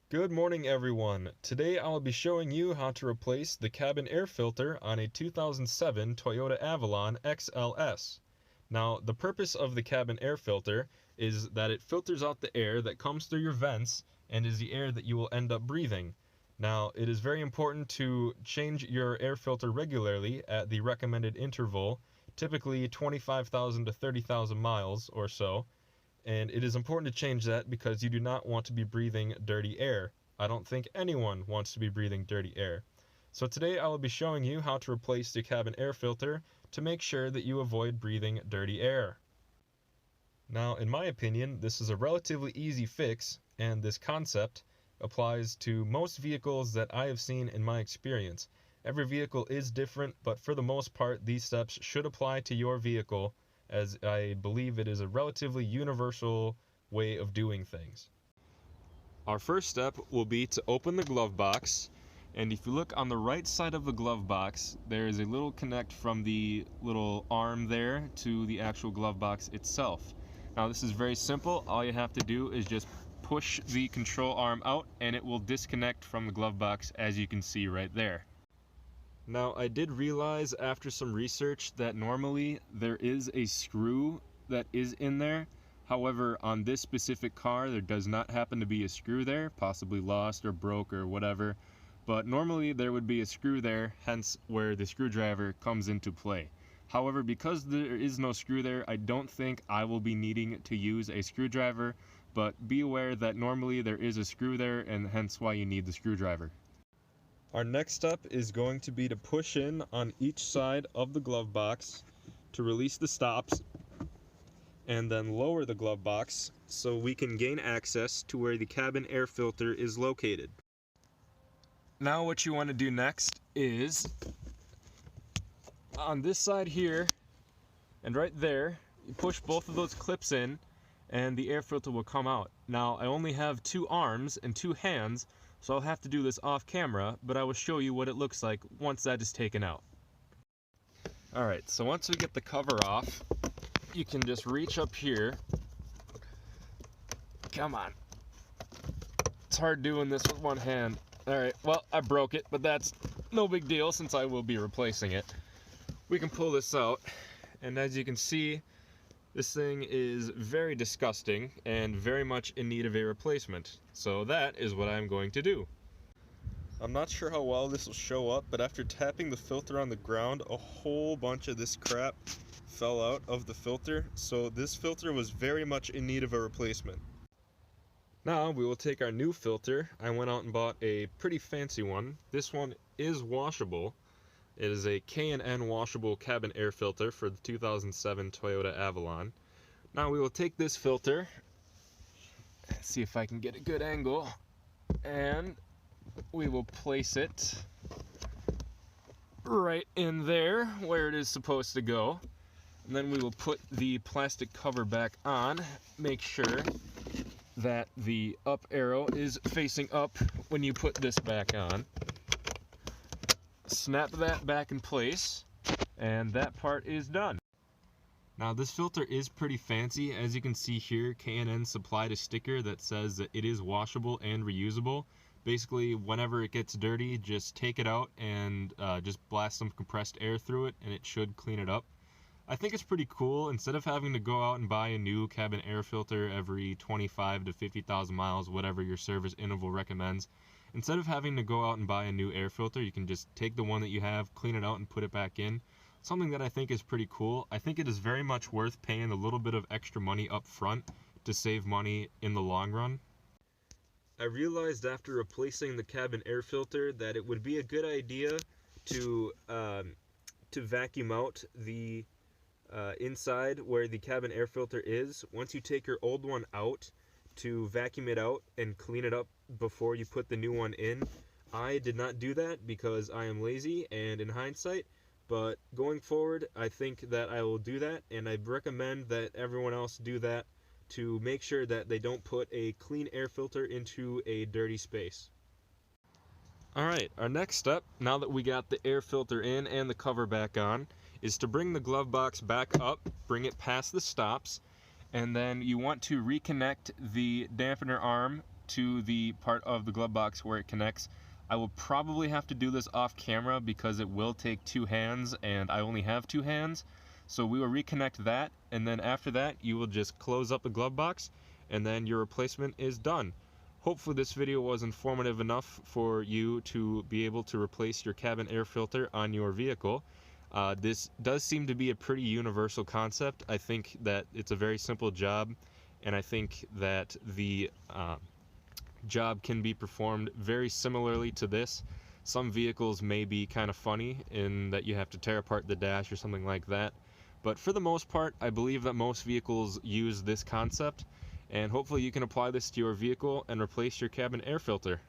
Good morning, everyone. Today I will be showing you how to replace the cabin air filter on a 2007 Toyota Avalon XLS. Now, the purpose of the cabin air filter is that it filters out the air that comes through your vents and is the air that you will end up breathing. Now, it is very important to change your air filter regularly at the recommended interval, typically 25,000 to 30,000 miles or so. And it is important to change that because you do not want to be breathing dirty air. I don't think anyone wants to be breathing dirty air. So today I will be showing you how to replace the cabin air filter to make sure that you avoid breathing dirty air. Now, in my opinion, this is a relatively easy fix, and this concept applies to most vehicles that I have seen in my experience. Every vehicle is different, but for the most part, these steps should apply to your vehicle, as I believe it is a relatively universal way of doing things. Our first step will be to open the glove box, and if you look on the right side of the glove box, there is a little connect from the little arm there to the actual glove box itself. Now this is very simple. All you have to do is just push the control arm out and it will disconnect from the glove box, as you can see right there. Now, I did realize after some research that normally there is a screw that is in there. However, on this specific car, there does not happen to be a screw there, possibly lost or broke or whatever. But normally there would be a screw there, hence where the screwdriver comes into play. However, because there is no screw there, I don't think I will be needing to use a screwdriver, but be aware that normally there is a screw there and hence why you need the screwdriver. Our next step is going to be to push in on each side of the glove box to release the stops and then lower the glove box so we can gain access to where the cabin air filter is located. Now what you want to do next is on this side here and right there, you push both of those clips in and the air filter will come out. Now I only have two arms and two hands, so I'll have to do this off camera, but I will show you what it looks like once that is taken out. Alright, so once we get the cover off, you can just reach up here. Come on. It's hard doing this with one hand. Alright, well, I broke it, but that's no big deal since I will be replacing it. We can pull this out, and as you can see, this thing is very disgusting and very much in need of a replacement. So that is what I'm going to do. I'm not sure how well this will show up, but after tapping the filter on the ground, a whole bunch of this crap fell out of the filter. So this filter was very much in need of a replacement. Now we will take our new filter. I went out and bought a pretty fancy one. This one is washable. It is a K&N washable cabin air filter for the 2007 Toyota Avalon. Now we will take this filter, see if I can get a good angle, and we will place it right in there where it is supposed to go. And then we will put the plastic cover back on, make sure that the up arrow is facing up when you put this back on. Snap that back in place, and that part is done. Now this filter is pretty fancy. As you can see here, K&N supplied a sticker that says that it is washable and reusable. Basically, whenever it gets dirty, just take it out and just blast some compressed air through it, and it should clean it up. I think it's pretty cool. Instead of having to go out and buy a new cabin air filter every 25 to 50,000 miles, whatever your service interval recommends, instead of having to go out and buy a new air filter, you can just take the one that you have, clean it out, and put it back in. Something that I think is pretty cool. I think it is very much worth paying a little bit of extra money up front to save money in the long run. I realized after replacing the cabin air filter that it would be a good idea to vacuum out the inside where the cabin air filter is. Once you take your old one out, to vacuum it out and clean it up before you put the new one in. I did not do that because I am lazy, and in hindsight, but going forward I think that I will do that, and I recommend that everyone else do that to make sure that they don't put a clean air filter into a dirty space. Alright, our next step, now that we got the air filter in and the cover back on, is to bring the glove box back up, bring it past the stops, and then you want to reconnect the dampener arm to the part of the glove box where it connects. I will probably have to do this off camera because it will take 2 hands and I only have 2 hands. So we will reconnect that, and then after that you will just close up the glove box and then your replacement is done. Hopefully this video was informative enough for you to be able to replace your cabin air filter on your vehicle. This does seem to be a pretty universal concept. I think that it's a very simple job, and I think that the job can be performed very similarly to this. Some vehicles may be kind of funny in that you have to tear apart the dash or something like that, but for the most part I believe that most vehicles use this concept, and hopefully you can apply this to your vehicle and replace your cabin air filter.